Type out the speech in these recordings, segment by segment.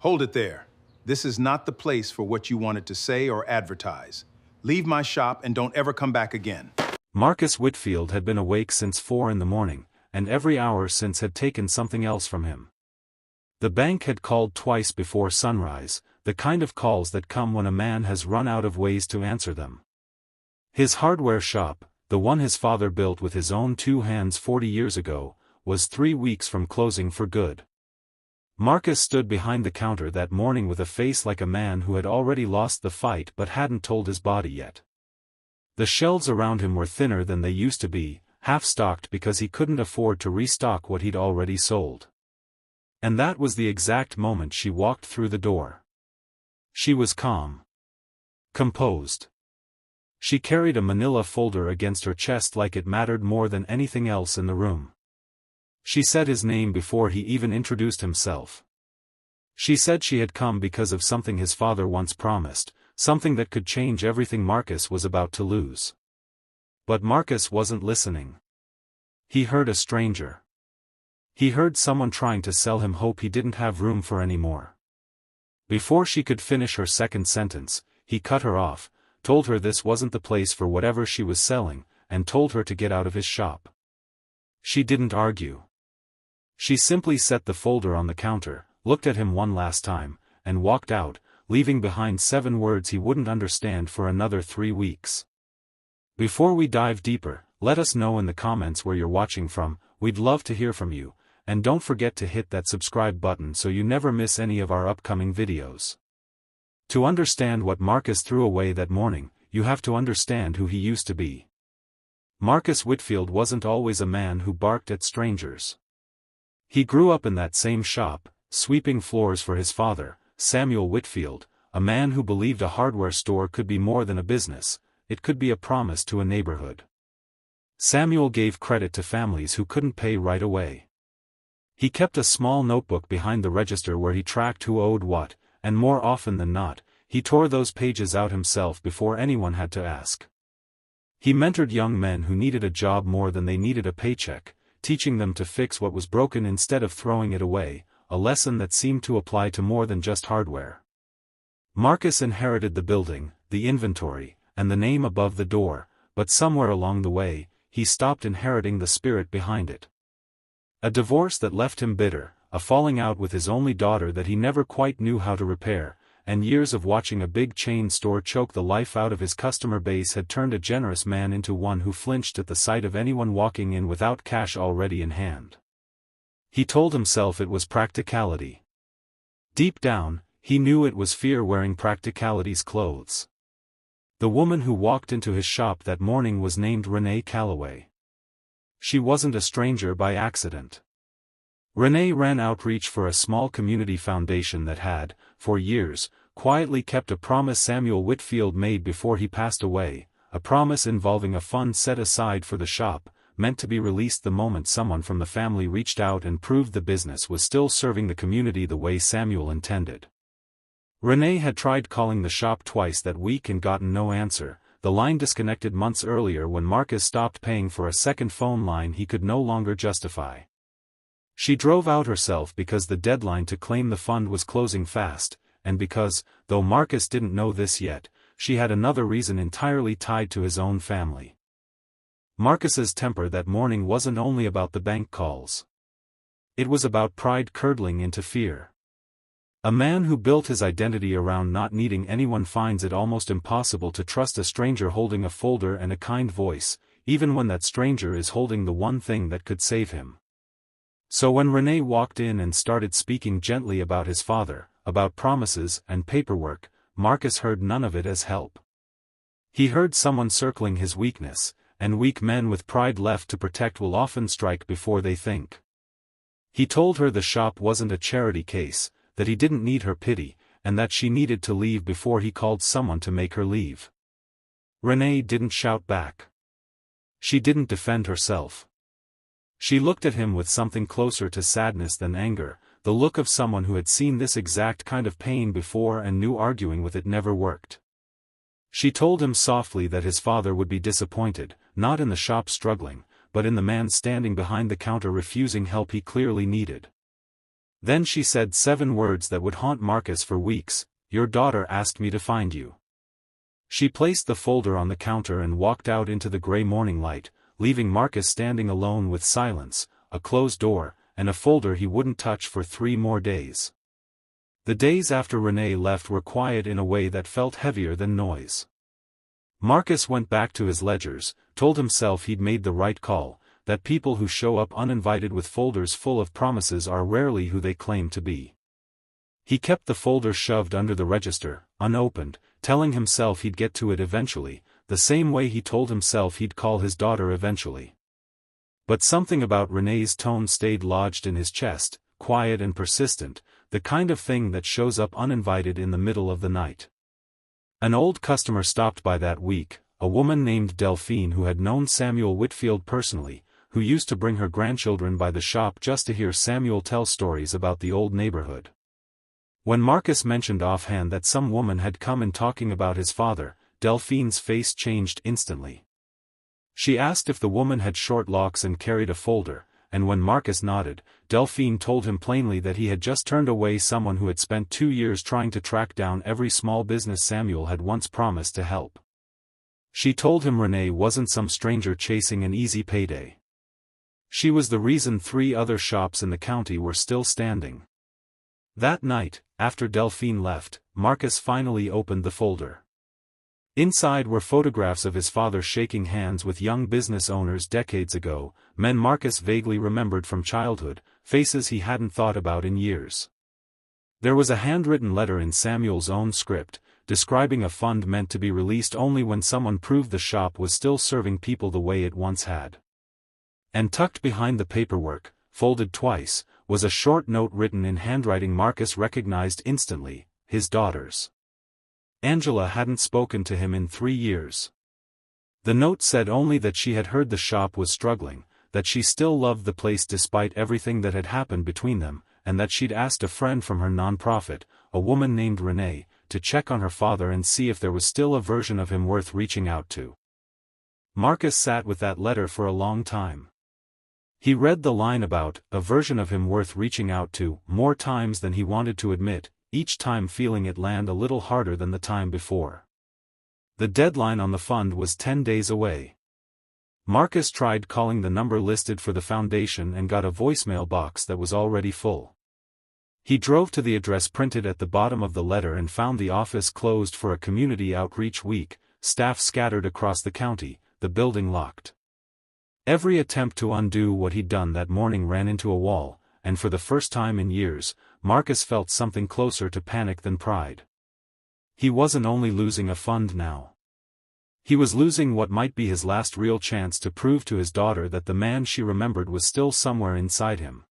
Hold it there. This is not the place for what you wanted to say or advertise. Leave my shop and don't ever come back again. Marcus Whitfield had been awake since 4 in the morning, and every hour since had taken something else from him. The bank had called twice before sunrise, the kind of calls that come when a man has run out of ways to answer them. His hardware shop, the one his father built with his own 2 hands 40 years ago, was 3 weeks from closing for good. Marcus stood behind the counter that morning with a face like a man who had already lost the fight but hadn't told his body yet. The shelves around him were thinner than they used to be, half-stocked because he couldn't afford to restock what he'd already sold. And that was the exact moment she walked through the door. She was calm. Composed. She carried a manila folder against her chest like it mattered more than anything else in the room. She said his name before he even introduced himself. She said she had come because of something his father once promised, something that could change everything Marcus was about to lose. But Marcus wasn't listening. He heard a stranger. He heard someone trying to sell him hope he didn't have room for anymore. Before she could finish her second sentence, he cut her off, told her this wasn't the place for whatever she was selling, and told her to get out of his shop. She didn't argue. She simply set the folder on the counter, looked at him one last time, and walked out, leaving behind 7 words he wouldn't understand for another 3 weeks. Before we dive deeper, let us know in the comments where you're watching from. We'd love to hear from you, and don't forget to hit that subscribe button so you never miss any of our upcoming videos. To understand what Marcus threw away that morning, you have to understand who he used to be. Marcus Whitfield wasn't always a man who barked at strangers. He grew up in that same shop, sweeping floors for his father, Samuel Whitfield, a man who believed a hardware store could be more than a business, it could be a promise to a neighborhood. Samuel gave credit to families who couldn't pay right away. He kept a small notebook behind the register where he tracked who owed what, and more often than not, he tore those pages out himself before anyone had to ask. He mentored young men who needed a job more than they needed a paycheck, teaching them to fix what was broken instead of throwing it away, a lesson that seemed to apply to more than just hardware. Marcus inherited the building, the inventory, and the name above the door, but somewhere along the way, he stopped inheriting the spirit behind it. A divorce that left him bitter, a falling out with his only daughter that he never quite knew how to repair, and years of watching a big chain store choke the life out of his customer base had turned a generous man into one who flinched at the sight of anyone walking in without cash already in hand. He told himself it was practicality. Deep down, he knew it was fear wearing practicality's clothes. The woman who walked into his shop that morning was named Renee Calloway. She wasn't a stranger by accident. Renee ran outreach for a small community foundation that had, for years, quietly kept a promise Samuel Whitfield made before he passed away, a promise involving a fund set aside for the shop, meant to be released the moment someone from the family reached out and proved the business was still serving the community the way Samuel intended. Renee had tried calling the shop twice that week and gotten no answer. The line disconnected months earlier when Marcus stopped paying for a second phone line he could no longer justify. She drove out herself because the deadline to claim the fund was closing fast, and because, though Marcus didn't know this yet, she had another reason entirely tied to his own family. Marcus's temper that morning wasn't only about the bank calls. It was about pride curdling into fear. A man who built his identity around not needing anyone finds it almost impossible to trust a stranger holding a folder and a kind voice, even when that stranger is holding the one thing that could save him. So when Renee walked in and started speaking gently about his father, about promises and paperwork, Marcus heard none of it as help. He heard someone circling his weakness, and weak men with pride left to protect will often strike before they think. He told her the shop wasn't a charity case, that he didn't need her pity, and that she needed to leave before he called someone to make her leave. Renee didn't shout back. She didn't defend herself. She looked at him with something closer to sadness than anger, the look of someone who had seen this exact kind of pain before and knew arguing with it never worked. She told him softly that his father would be disappointed, not in the shop struggling, but in the man standing behind the counter refusing help he clearly needed. Then she said 7 words that would haunt Marcus for weeks. "Your daughter asked me to find you." She placed the folder on the counter and walked out into the gray morning light, leaving Marcus standing alone with silence, a closed door, and a folder he wouldn't touch for 3 more days. The days after Renee left were quiet in a way that felt heavier than noise. Marcus went back to his ledgers, told himself he'd made the right call, that people who show up uninvited with folders full of promises are rarely who they claim to be. He kept the folder shoved under the register, unopened, telling himself he'd get to it eventually, the same way he told himself he'd call his daughter eventually. But something about Renee's tone stayed lodged in his chest, quiet and persistent, the kind of thing that shows up uninvited in the middle of the night. An old customer stopped by that week, a woman named Delphine who had known Samuel Whitfield personally, who used to bring her grandchildren by the shop just to hear Samuel tell stories about the old neighborhood. When Marcus mentioned offhand that some woman had come in talking about his father, Delphine's face changed instantly. She asked if the woman had short locks and carried a folder, and when Marcus nodded, Delphine told him plainly that he had just turned away someone who had spent 2 years trying to track down every small business Samuel had once promised to help. She told him Renee wasn't some stranger chasing an easy payday. She was the reason 3 other shops in the county were still standing. That night, after Delphine left, Marcus finally opened the folder. Inside were photographs of his father shaking hands with young business owners decades ago, men Marcus vaguely remembered from childhood, faces he hadn't thought about in years. There was a handwritten letter in Samuel's own script, describing a fund meant to be released only when someone proved the shop was still serving people the way it once had. And tucked behind the paperwork, folded twice, was a short note written in handwriting Marcus recognized instantly, his daughter's. Angela hadn't spoken to him in 3 years. The note said only that she had heard the shop was struggling, that she still loved the place despite everything that had happened between them, and that she'd asked a friend from her nonprofit, a woman named Renee, to check on her father and see if there was still a version of him worth reaching out to. Marcus sat with that letter for a long time. He read the line about a version of him worth reaching out to more times than he wanted to admit, each time feeling it land a little harder than the time before. The deadline on the fund was 10 days away. Marcus tried calling the number listed for the foundation and got a voicemail box that was already full. He drove to the address printed at the bottom of the letter and found the office closed for a community outreach week, staff scattered across the county, the building locked. Every attempt to undo what he'd done that morning ran into a wall, and for the first time in years, Marcus felt something closer to panic than pride. He wasn't only losing a fund now. He was losing what might be his last real chance to prove to his daughter that the man she remembered was still somewhere inside him.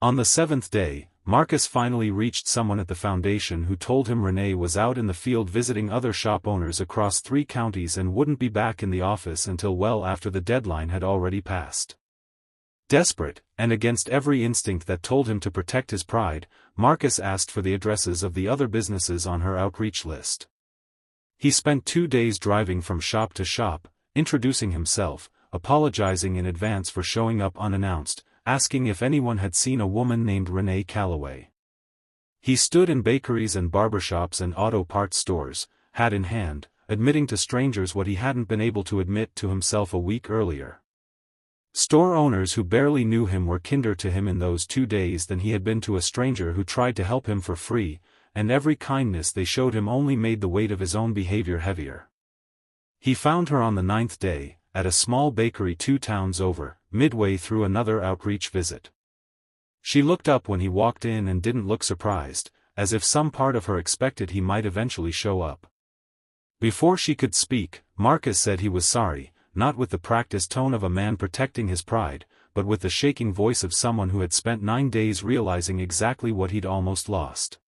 On the 7th day, Marcus finally reached someone at the foundation who told him Renee was out in the field visiting other shop owners across 3 counties and wouldn't be back in the office until well after the deadline had already passed. Desperate, and against every instinct that told him to protect his pride, Marcus asked for the addresses of the other businesses on her outreach list. He spent 2 days driving from shop to shop, introducing himself, apologizing in advance for showing up unannounced, asking if anyone had seen a woman named Renee Calloway. He stood in bakeries and barbershops and auto parts stores, hat in hand, admitting to strangers what he hadn't been able to admit to himself a week earlier. Store owners who barely knew him were kinder to him in those 2 days than he had been to a stranger who tried to help him for free, and every kindness they showed him only made the weight of his own behavior heavier. He found her on the 9th day, at a small bakery 2 towns over, midway through another outreach visit. She looked up when he walked in and didn't look surprised, as if some part of her expected he might eventually show up. Before she could speak, Marcus said he was sorry, not with the practiced tone of a man protecting his pride, but with the shaking voice of someone who had spent 9 days realizing exactly what he'd almost lost.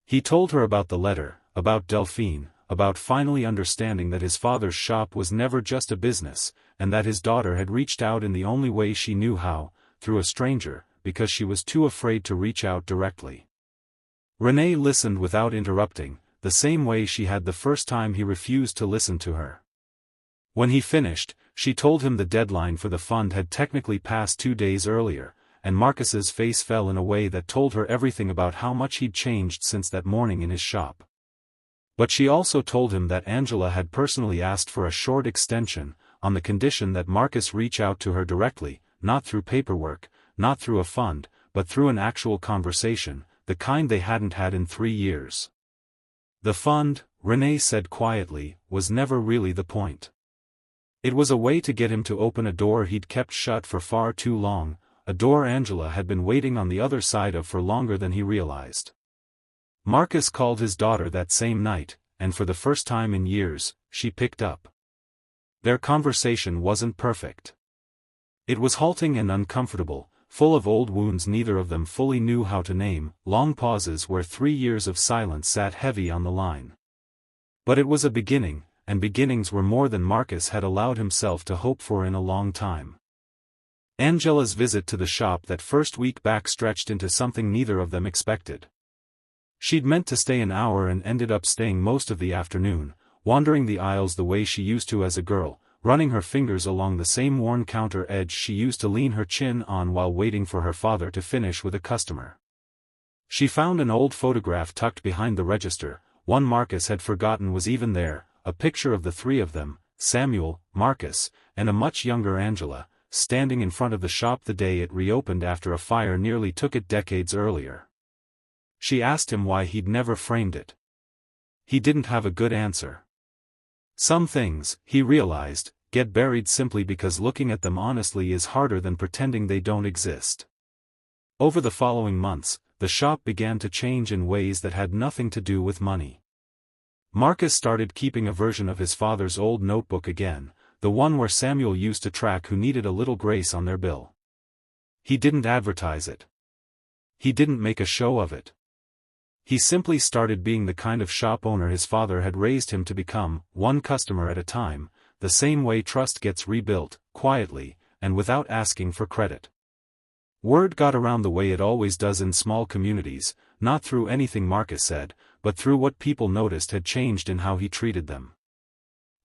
He told her about the letter, about Delphine, about finally understanding that his father's shop was never just a business, and that his daughter had reached out in the only way she knew how, through a stranger, because she was too afraid to reach out directly. Renee listened without interrupting, the same way she had the first time he refused to listen to her. When he finished, she told him the deadline for the fund had technically passed 2 days earlier, and Marcus's face fell in a way that told her everything about how much he'd changed since that morning in his shop. But she also told him that Angela had personally asked for a short extension, on the condition that Marcus reach out to her directly, not through paperwork, not through a fund, but through an actual conversation, the kind they hadn't had in 3 years. The fund, Renee said quietly, was never really the point. It was a way to get him to open a door he'd kept shut for far too long, a door Angela had been waiting on the other side of for longer than he realized. Marcus called his daughter that same night, and for the first time in years, she picked up. Their conversation wasn't perfect. It was halting and uncomfortable, full of old wounds neither of them fully knew how to name, long pauses where 3 years of silence sat heavy on the line. But it was a beginning, and beginnings were more than Marcus had allowed himself to hope for in a long time. Angela's visit to the shop that first week back stretched into something neither of them expected. She'd meant to stay an hour and ended up staying most of the afternoon, wandering the aisles the way she used to as a girl, running her fingers along the same worn counter edge she used to lean her chin on while waiting for her father to finish with a customer. She found an old photograph tucked behind the register, one Marcus had forgotten was even there, a picture of the 3 of them, Samuel, Marcus, and a much younger Angela, standing in front of the shop the day it reopened after a fire nearly took it decades earlier. She asked him why he'd never framed it. He didn't have a good answer. Some things, he realized, get buried simply because looking at them honestly is harder than pretending they don't exist. Over the following months, the shop began to change in ways that had nothing to do with money. Marcus started keeping a version of his father's old notebook again, the one where Samuel used to track who needed a little grace on their bill. He didn't advertise it. He didn't make a show of it. He simply started being the kind of shop owner his father had raised him to become, one customer at a time, the same way trust gets rebuilt, quietly, and without asking for credit. Word got around the way it always does in small communities, not through anything Marcus said, but through what people noticed had changed in how he treated them.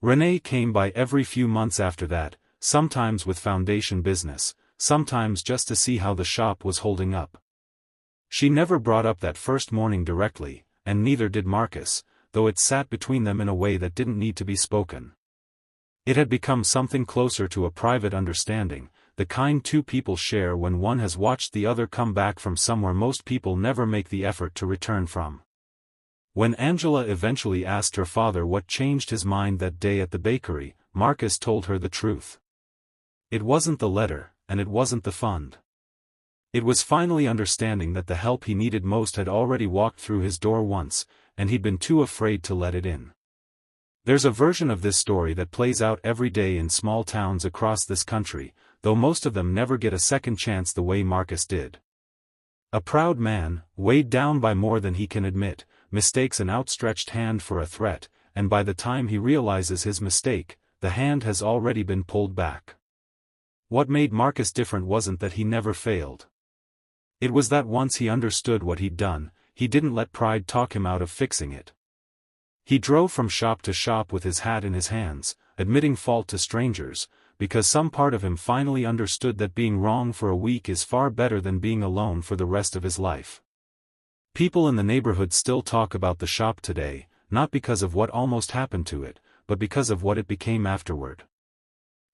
Renee came by every few months after that, sometimes with foundation business, sometimes just to see how the shop was holding up. She never brought up that first morning directly, and neither did Marcus, though it sat between them in a way that didn't need to be spoken. It had become something closer to a private understanding, the kind 2 people share when one has watched the other come back from somewhere most people never make the effort to return from. When Angela eventually asked her father what changed his mind that day at the bakery, Marcus told her the truth. It wasn't the letter, and it wasn't the fund. It was finally understanding that the help he needed most had already walked through his door once, and he'd been too afraid to let it in. There's a version of this story that plays out every day in small towns across this country, though most of them never get a second chance the way Marcus did. A proud man, weighed down by more than he can admit, mistakes an outstretched hand for a threat, and by the time he realizes his mistake, the hand has already been pulled back. What made Marcus different wasn't that he never failed. It was that once he understood what he'd done, he didn't let pride talk him out of fixing it. He drove from shop to shop with his hat in his hands, admitting fault to strangers, because some part of him finally understood that being wrong for a week is far better than being alone for the rest of his life. People in the neighborhood still talk about the shop today, not because of what almost happened to it, but because of what it became afterward.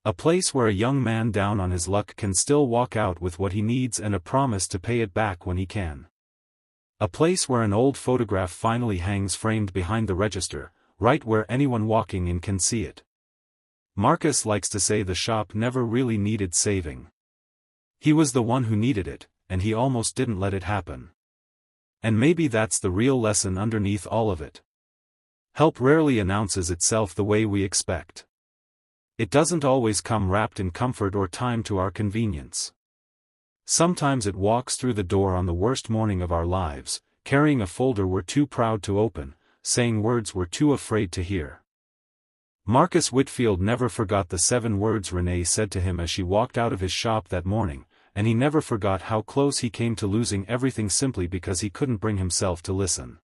A place where a young man down on his luck can still walk out with what he needs and a promise to pay it back when he can. A place where an old photograph finally hangs framed behind the register, right where anyone walking in can see it. Marcus likes to say the shop never really needed saving. He was the one who needed it, and he almost didn't let it happen. And maybe that's the real lesson underneath all of it. Help rarely announces itself the way we expect. It doesn't always come wrapped in comfort or time to our convenience. Sometimes it walks through the door on the worst morning of our lives, carrying a folder we're too proud to open, saying words we're too afraid to hear. Marcus Whitfield never forgot the 7 words Renee said to him as she walked out of his shop that morning, and he never forgot how close he came to losing everything simply because he couldn't bring himself to listen.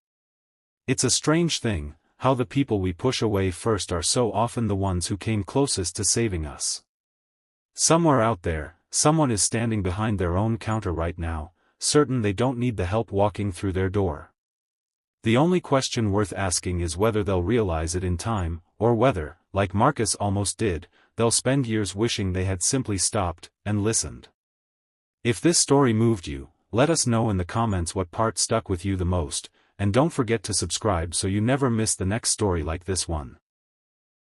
It's a strange thing, how the people we push away first are so often the ones who came closest to saving us. Somewhere out there, someone is standing behind their own counter right now, certain they don't need the help walking through their door. The only question worth asking is whether they'll realize it in time, or whether, like Marcus almost did, they'll spend years wishing they had simply stopped and listened. If this story moved you, let us know in the comments what part stuck with you the most, and don't forget to subscribe so you never miss the next story like this one.